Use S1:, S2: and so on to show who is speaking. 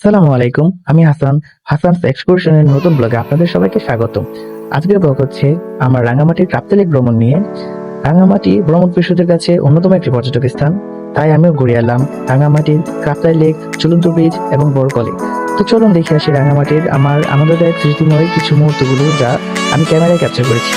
S1: আসসালামু আলাইকুম, আমি হাসান। হাসানস এক্সকারশনের নতুন ব্লগে আপনাদের সবাইকে স্বাগত। আজকের ব্লগ হচ্ছে আমার রাঙ্গামাটির কাপ্তাই লেক ভ্রমণ নিয়ে। রাঙ্গামাটি ভ্রমণ পিপাসুদের কাছে অন্যতম একটি পর্যটক স্থান, তাই আমিও ঘুরে এলাম রাঙ্গামাটির কাপ্তাই লেক, ঝুলন্ত ব্রিজ এবং বরকলে। তো চলুন দেখে আসি রাঙ্গামাটির আমার আনন্দদায়ক স্মৃতিময় কিছু মুহূর্তগুলো যা আমি ক্যামেরায় ক্যাপচার করেছি।